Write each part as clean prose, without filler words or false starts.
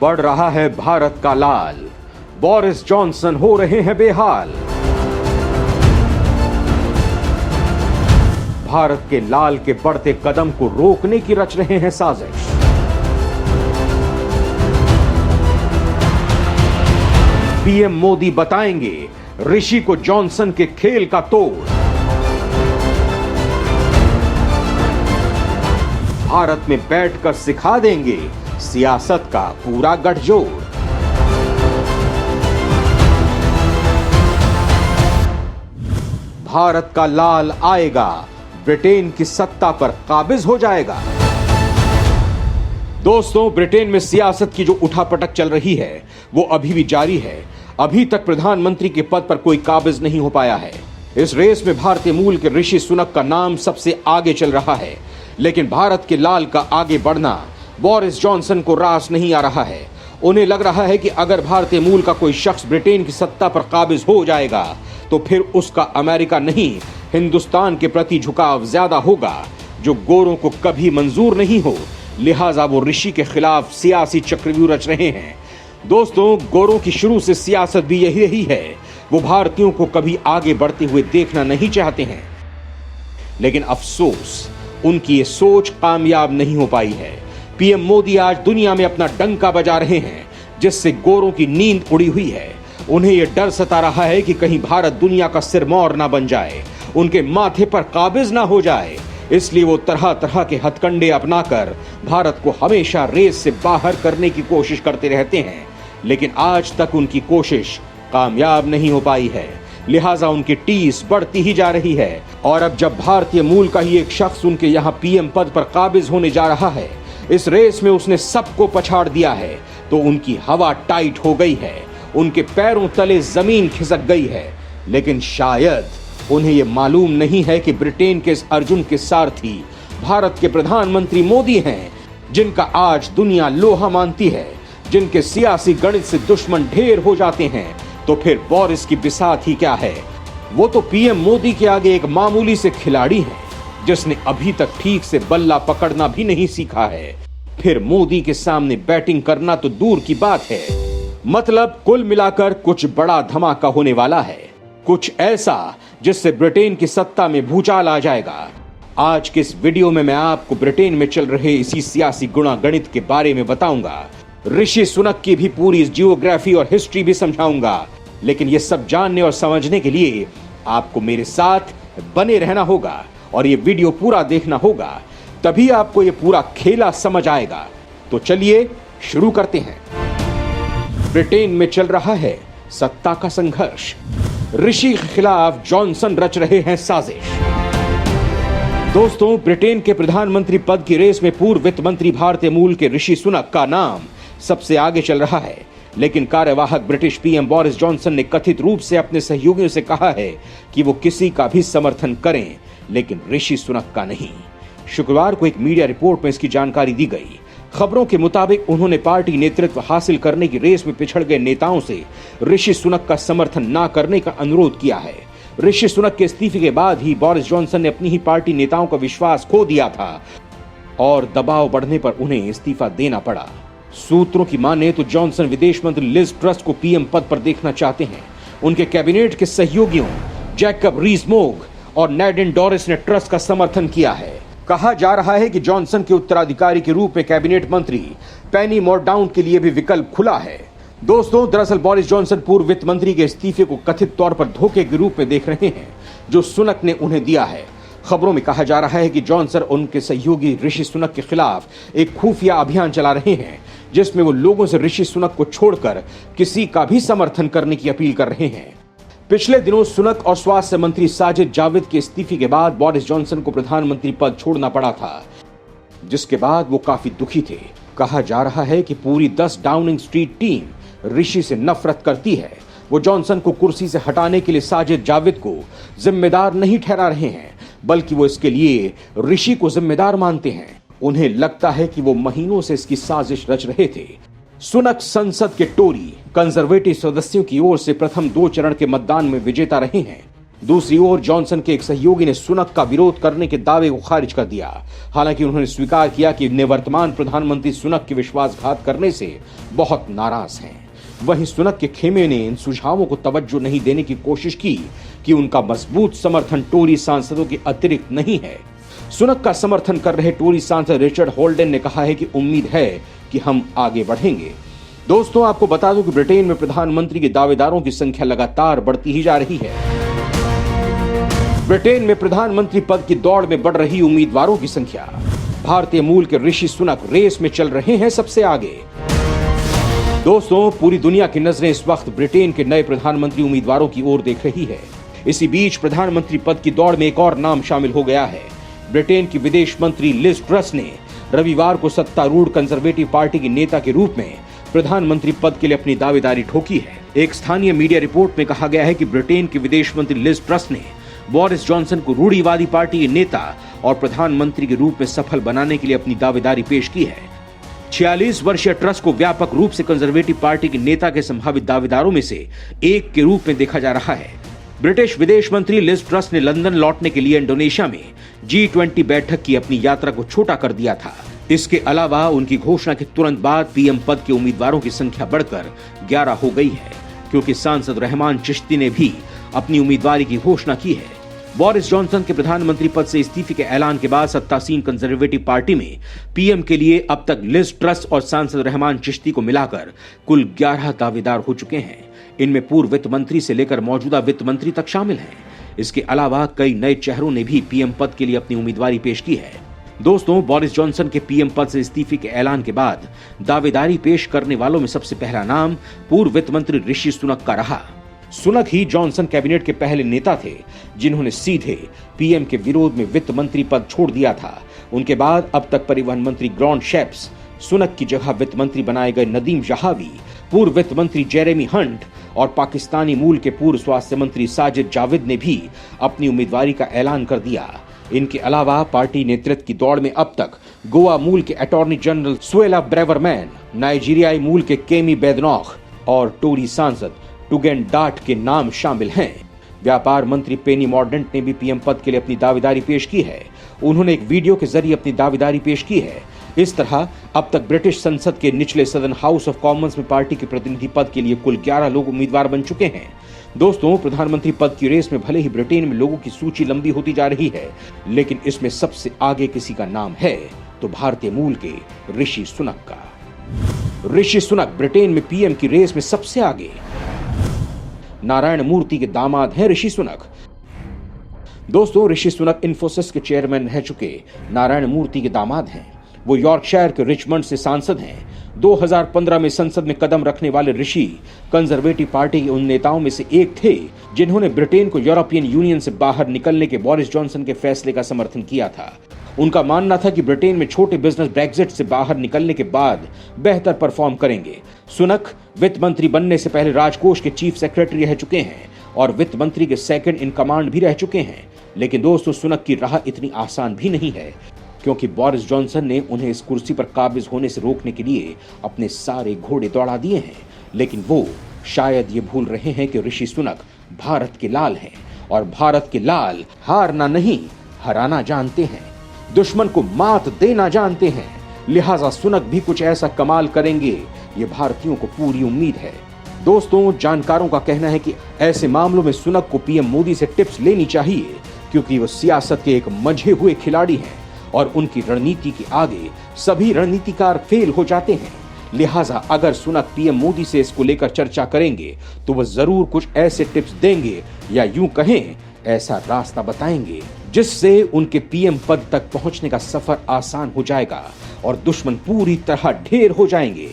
बढ़ रहा है भारत का लाल, बोरिस जॉनसन हो रहे हैं बेहाल। भारत के लाल के बढ़ते कदम को रोकने की रच रहे हैं साजिश। पीएम मोदी बताएंगे ऋषि को जॉनसन के खेल का तोड़। भारत में बैठकर सिखा देंगे सियासत का पूरा गठजोड़। भारत का लाल आएगा, ब्रिटेन की सत्ता पर काबिज हो जाएगा। दोस्तों, ब्रिटेन में सियासत की जो उठापटक चल रही है वो अभी भी जारी है। अभी तक प्रधानमंत्री के पद पर कोई काबिज नहीं हो पाया है। इस रेस में भारतीय मूल के ऋषि सुनक का नाम सबसे आगे चल रहा है, लेकिन भारत के लाल का आगे बढ़ना बोरिस जॉनसन को रास नहीं आ रहा है। उन्हें लग रहा है कि अगर भारतीय मूल का कोई शख्स ब्रिटेन की सत्ता पर काबिज हो जाएगा तो फिर उसका अमेरिका नहीं, हिंदुस्तान के प्रति झुकाव ज्यादा होगा, जो गोरों को कभी मंजूर नहीं हो। लिहाजा वो ऋषि के खिलाफ सियासी चक्रव्यूह रच रहे हैं। दोस्तों, गोरों की शुरू से सियासत भी यही रही है। वो भारतीयों को कभी आगे बढ़ते हुए देखना नहीं चाहते हैं, लेकिन अफसोस उनकी ये सोच कामयाब नहीं हो पाई है। पीएम मोदी आज दुनिया में अपना डंका बजा रहे हैं, जिससे गोरों की नींद उड़ी हुई है। उन्हें यह डर सता रहा है कि कहीं भारत दुनिया का सिरमौर ना बन जाए, उनके माथे पर काबिज ना हो जाए। इसलिए वो तरह तरह के हथकंडे अपनाकर भारत को हमेशा रेस से बाहर करने की कोशिश करते रहते हैं, लेकिन आज तक उनकी कोशिश कामयाब नहीं हो पाई है। लिहाजा उनकी टीस बढ़ती ही जा रही है। और अब जब भारतीय मूल का ही एक शख्स उनके यहाँ पीएम पद पर काबिज होने जा रहा है, इस रेस में उसने सबको पछाड़ दिया है, तो उनकी हवा टाइट हो गई है, उनके पैरों तले जमीन खिसक गई है। लेकिन शायद उन्हें यह मालूम नहीं है कि ब्रिटेन के इस अर्जुन के सारथी भारत के प्रधानमंत्री मोदी हैं, जिनका आज दुनिया लोहा मानती है, जिनके सियासी गणित से दुश्मन ढेर हो जाते हैं। तो फिर बोरिस की बिसात ही क्या है? वो तो पीएम मोदी के आगे एक मामूली से खिलाड़ी है, जिसने अभी तक ठीक से बल्ला पकड़ना भी नहीं सीखा है। फिर मोदी के सामने बैटिंग करना तो दूर की बात है। मतलब कुल मिलाकर कुछ बड़ा धमाका होने वाला है, कुछ ऐसा जिससे ब्रिटेन की सत्ता में भूचाल आ जाएगा। आज के इस वीडियो में मैं आपको ब्रिटेन में चल रहे इसी सियासी गुणा गणित के बारे में बताऊंगा। ऋषि सुनक की भी पूरी जियोग्राफी और हिस्ट्री भी समझाऊंगा। लेकिन ये सब जानने और समझने के लिए आपको मेरे साथ बने रहना होगा और ये वीडियो पूरा देखना होगा, तभी आपको ये पूरा खेला समझ आएगा। तो चलिए शुरू करते हैं। ब्रिटेन में चल रहा है सत्ता का संघर्ष। ऋषि के खिलाफ जॉनसन रच रहे हैं साजिश। दोस्तों, ब्रिटेन के प्रधानमंत्री पद की रेस में पूर्व वित्त मंत्री भारतीय मूल के ऋषि सुनक का नाम सबसे आगे चल रहा है, लेकिन कार्यवाहक ब्रिटिश पीएम बोरिस जॉनसन ने कथित रूप से अपने सहयोगियों से कहा है कि वो किसी का भी समर्थन करें, लेकिन ऋषि सुनक का नहीं। शुक्रवार को एक मीडिया रिपोर्ट में इसकी जानकारी दी गई। खबरों के मुताबिक उन्होंने पार्टी नेतृत्व हासिल करने की रेस में पिछड़ गए नेताओं से ऋषि सुनक का समर्थन न करने का अनुरोध किया है। ऋषि सुनक के इस्तीफे के बाद ही बोरिस जॉनसन ने अपनी ही पार्टी नेताओं का विश्वास खो दिया था और दबाव बढ़ने पर उन्हें इस्तीफा देना पड़ा। सूत्रों की माने तो जॉनसन विदेश मंत्री लिज ट्रस को पीएम पद पर देखना चाहते हैं। उनके कैबिनेट के सहयोगियों जैकब रीस-मोग और नैडिन डोरिस ने ट्रस का समर्थन किया है। कहा जा रहा है कि जॉनसन के उत्तराधिकारी के रूप में कैबिनेट मंत्री पेनी मॉर्डाउंट के लिए भी विकल्प खुला है। दोस्तों, दरअसल बोरिस जॉनसन पूर्व वित्त मंत्री के इस्तीफे को कथित तौर पर धोखे के रूप में देख रहे हैं, जो सुनक ने उन्हें दिया है। खबरों में कहा जा रहा है कि जॉनसन उनके सहयोगी ऋषि सुनक के खिलाफ एक खुफिया अभियान चला रहे हैं, जिसमें वो लोगों से ऋषि सुनक को छोड़कर किसी का भी समर्थन करने की अपील कर रहे हैं। पिछले दिनों सुनक और स्वास्थ्य मंत्री साजिद जाविद के इस्तीफे के बाद बोरिस जॉनसन को प्रधानमंत्री पद छोड़ना पड़ा था, जिसके बाद वो काफी दुखी थे। कहा जा रहा है कि पूरी 10 डाउनिंग स्ट्रीट टीम ऋषि से नफरत करती है। वो जॉनसन को कुर्सी से हटाने के लिए साजिद जाविद को जिम्मेदार नहीं ठहरा रहे हैं, बल्कि वो इसके लिए ऋषि को जिम्मेदार मानते हैं। उन्हें लगता है कि वो महीनों से इसकी साजिश रच रहे थे। सुनक संसद के टोरी कंजर्वेटिव सदस्यों की ओर से प्रथम 2 चरण के मतदान में विजेता रहे हैं। दूसरी ओर जॉनसन के एक सहयोगी ने सुनक का विरोध करने के दावे को खारिज कर दिया। हालांकि उन्होंने स्वीकार किया कि निवर्तमान प्रधानमंत्री सुनक के विश्वासघात करने से बहुत नाराज हैं। वहीं सुनक के खेमे ने इन सुझावों को तवज्जो नहीं देने की कोशिश की कि उनका मजबूत समर्थन टोरी सांसदों के अतिरिक्त नहीं है। सुनक का समर्थन कर रहे टोरी सांसद रिचर्ड होल्डन ने कहा है कि उम्मीद है कि हम आगे बढ़ेंगे। दोस्तों, आपको बता दूं कि ब्रिटेन में प्रधानमंत्री के दावेदारों की संख्या लगातार बढ़ती ही जा रही है। ब्रिटेन में प्रधानमंत्री पद की दौड़ में बढ़ रही उम्मीदवारों की संख्या। भारतीय मूल के ऋषि सुनक रेस में चल रहे हैं सबसे आगे। दोस्तों, पूरी दुनिया की नजरें इस वक्त ब्रिटेन के नए प्रधानमंत्री उम्मीदवारों की ओर देख रही है। इसी बीच प्रधानमंत्री पद की दौड़ में एक और नाम शामिल हो गया है। ब्रिटेन की विदेश मंत्री लिज ट्रस ने रविवार को सत्तारूढ़ कंजर्वेटिव पार्टी की नेता के रूप में प्रधानमंत्री पद के लिए अपनी दावेदारी ठोकी है। एक स्थानीय मीडिया रिपोर्ट में कहा गया है कि ब्रिटेन के विदेश मंत्री लिज ट्रस ने बोरिस जॉनसन को रूढ़िवादी पार्टी के नेता और प्रधानमंत्री के रूप में सफल बनाने के लिए अपनी दावेदारी पेश की है। 46 वर्षीय ट्रस को व्यापक रूप से कंजर्वेटिव पार्टी के नेता के संभावित दावेदारों में से एक के रूप में देखा जा रहा है। ब्रिटिश विदेश मंत्री लिज ट्रस ने लंदन लौटने के लिए इंडोनेशिया में G20 बैठक की अपनी यात्रा को छोटा कर दिया था। इसके अलावा उनकी घोषणा के तुरंत बाद पीएम पद के उम्मीदवारों की संख्या बढ़कर 11 हो गई है, क्योंकि सांसद रहमान चिश्ती ने भी अपनी उम्मीदवारी की घोषणा की है। बोरिस जॉनसन के प्रधानमंत्री पद से इस्तीफे के ऐलान के बाद सत्तासीन कंजर्वेटिव पार्टी में पीएम के लिए अब तक लिज ट्रस और सांसद रहमान चिश्ती को मिलाकर कुल 11 दावेदार हो चुके हैं। इनमें पूर्व वित्त मंत्री से लेकर मौजूदा वित्त मंत्री तक शामिल हैं। इसके अलावा कई नए चेहरों ने भी पीएम पद के लिए अपनी उम्मीदवारी पेश की है। दोस्तों, बोरिस जॉनसन के पीएम पद से इस्तीफे के ऐलान के बाद दावेदारी पेश करने वालों में सबसे पहला नाम पूर्व वित्त मंत्री ऋषि सुनक का रहा। सुनक ही जॉनसन कैबिनेट के पहले नेता थे जिन्होंने सीधे पीएम के विरोध में वित्त मंत्री पद छोड़ दिया था। उनके बाद अब तक परिवहन मंत्री ग्रॉन शेप्स, सुनक की जगह वित्त मंत्री बनाए गए नदीम जहावी, पूर्व वित्त मंत्री जेरेमी हंट और पाकिस्तानी मूल के पूर्व स्वास्थ्य मंत्री साजिद जाविद ने भी अपनी उम्मीदवारी का ऐलान कर दिया। इनके अलावा पार्टी नेतृत्व की दौड़ में अब तक गोवा मूल के अटॉर्नी जनरल सुएला ब्रेवरमैन, नाइजीरियाई मूल के केमी बेदनौख और टोरी सांसद टुगेन डाट के नाम शामिल हैं। व्यापार मंत्री पेनी मॉर्डेंट ने भी पीएम पद के लिए अपनी दावेदारी पेश की है। उन्होंने एक वीडियो के जरिए अपनी दावेदारी पेश की है। इस तरह अब तक ब्रिटिश संसद के निचले सदन हाउस ऑफ कॉमन्स में पार्टी के प्रतिनिधि पद के लिए कुल 11 लोग उम्मीदवार बन चुके हैं। दोस्तों, प्रधानमंत्री पद की रेस में भले ही ब्रिटेन में लोगों की सूची लंबी होती जा रही है, लेकिन इसमें सबसे आगे किसी का नाम है तो भारतीय मूल के ऋषि सुनक का। ऋषि सुनक ब्रिटेन में पीएम की रेस में सबसे आगे। नारायण मूर्ति के दामाद हैं ऋषि सुनक। दोस्तों, ऋषि सुनक इन्फोसिस के चेयरमैन रह चुके नारायण मूर्ति के दामाद हैं। वो यॉर्कशायर के रिचमंड से सांसद हैं। 2015 में संसद में कदम रखने वाले ऋषि कंजर्वेटिव पार्टी के उन नेताओं में से एक थे जिन्होंने ब्रिटेन को यूरोपियन यूनियन से बाहर निकलने के बोरिस जॉनसन के फैसले का समर्थन किया था। उनका मानना था कि ब्रिटेन में छोटे बिजनेस ब्रेक्जिट से बाहर निकलने के बाद बेहतर परफॉर्म करेंगे। सुनक वित्त मंत्री बनने से पहले राजकोष के चीफ सेक्रेटरी रह चुके हैं और वित्त मंत्री के सेकंड इन कमांड भी रह चुके हैं। लेकिन दोस्तों, सुनक की राह इतनी आसान भी नहीं है, क्योंकि बोरिस जॉनसन ने उन्हें इस कुर्सी पर काबिज होने से रोकने के लिए अपने सारे घोड़े दौड़ा दिए हैं। लेकिन वो शायद ये भूल रहे हैं कि ऋषि सुनक भारत के लाल हैं और भारत के लाल हारना नहीं, हराना जानते हैं, दुश्मन को मात देना जानते हैं। लिहाजा सुनक भी कुछ ऐसा कमाल करेंगे, ये भारतीयों को पूरी उम्मीद है। दोस्तों, जानकारों का कहना है कि ऐसे मामलों में सुनक को पीएम मोदी से टिप्स लेनी चाहिए, क्योंकि वो सियासत के एक मंझे हुए खिलाड़ी हैं और उनकी रणनीति के आगे सभी रणनीतिकार फेल हो जाते हैं। लिहाजा अगर सुनक पीएम मोदी से इसको लेकर चर्चा करेंगे तो वह जरूर कुछ ऐसे टिप्स देंगे, या यूं कहें ऐसा रास्ता बताएंगे जिससे उनके पीएम पद तक पहुंचने का सफर आसान हो जाएगा और दुश्मन पूरी तरह ढेर हो जाएंगे।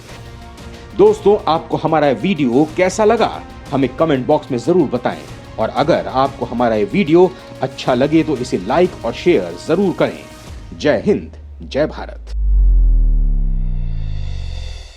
दोस्तों, आपको हमारा वीडियो कैसा लगा हमें कमेंट बॉक्स में जरूर बताएं, और अगर आपको हमारा ये वीडियो अच्छा लगे तो इसे लाइक और शेयर जरूर करें। जय हिंद, जय भारत।